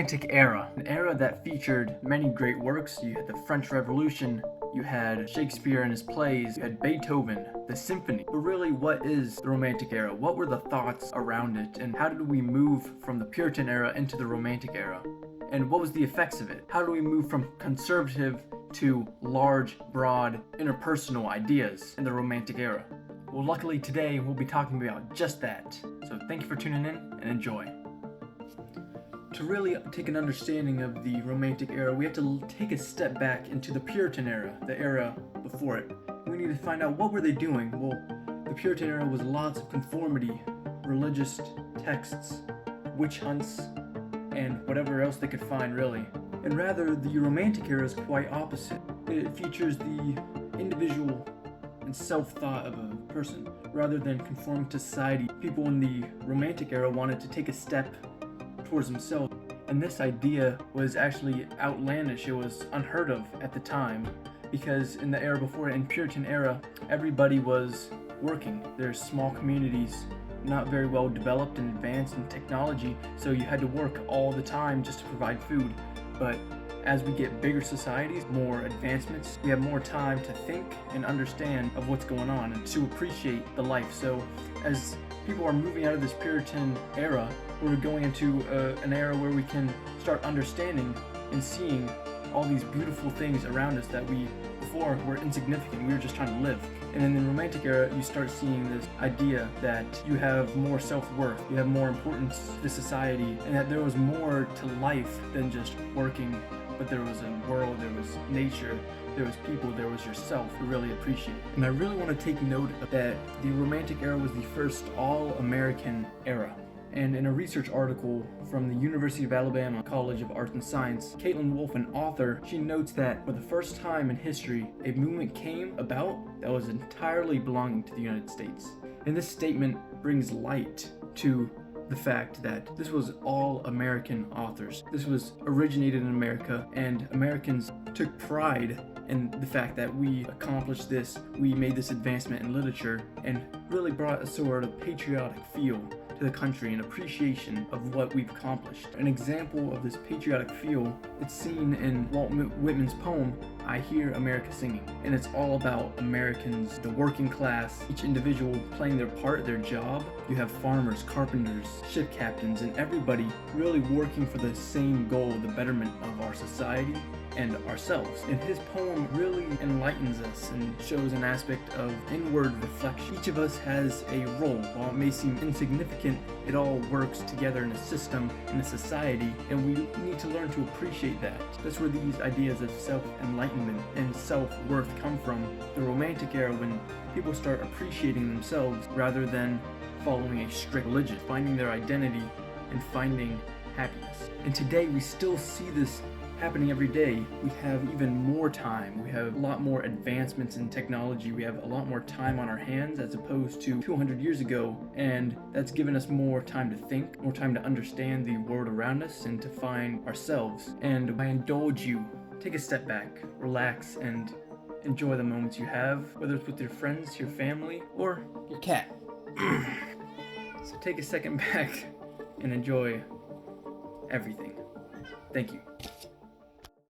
Romantic era, an era that featured many great works. You had the French Revolution, you had Shakespeare and his plays, you had Beethoven, the symphony. But really, what is the Romantic era? What were the thoughts around it? And how did we move from the Puritan era into the Romantic era? And what was the effects of it? How do we move from conservative to large, broad, interpersonal ideas in the Romantic era? Well, luckily today we'll be talking about just that. So thank you for tuning in and enjoy. To really take an understanding of the Romantic era, we have to take a step back into the Puritan era, the era before it. We need to find out what were they doing. Well, the Puritan era was lots of conformity, religious texts, witch hunts, and whatever else they could find really. And rather, the Romantic era is quite opposite. It features the individual and self-thought of a person rather than conform to society. People in the Romantic era wanted to take a step towards himself, and this idea was actually outlandish. It was unheard of at the time, because in the era before, in Puritan era, everybody was working. There's small communities, not very well developed and advanced in technology, so you had to work all the time just to provide food. But as we get bigger societies, more advancements, we have more time to think and understand of what's going on and to appreciate the life. So as people are moving out of this Puritan era, we're going into an era where we can start understanding and seeing all these beautiful things around us that we before were insignificant. We were just trying to live. And in the Romantic era, you start seeing this idea that you have more self-worth, you have more importance to society, and that there was more to life than just working, but there was a world, there was nature, there was people, there was yourself to really appreciate. And I really want to take note that the Romantic era was the first all-American era. And in a research article from the University of Alabama College of Arts and Science, Caitlin Wolfe, an author, she notes that for the first time in history, a movement came about that was entirely belonging to the United States. And this statement brings light to the fact that this was all American authors. This was originated in America, and Americans took pride in the fact that we accomplished this, we made this advancement in literature, and really brought a sort of patriotic feel to the country and appreciation of what we've accomplished. An example of this patriotic feel, it's seen in Walt Whitman's poem, I Hear America Singing. And it's all about Americans, the working class, each individual playing their part, their job. You have farmers, carpenters, ship captains, and everybody really working for the same goal, the betterment of our society and ourselves. And his poem really enlightens us and shows an aspect of inward reflection. Each of us has a role. While it may seem insignificant, it all works together in a system, in a society, and we need to learn to appreciate that. That's where these ideas of self-enlightenment and self-worth come from. The Romantic era, when people start appreciating themselves rather than following a strict religion, finding their identity and finding happiness. And today we still see this happening every day. We have even more time. We have a lot more advancements in technology. We have a lot more time on our hands as opposed to 200 years ago, and that's given us more time to think, more time to understand the world around us and to find ourselves. And I indulge you, take a step back, relax, and enjoy the moments you have, whether it's with your friends, your family, or your cat. So take a second back and enjoy everything. Thank you.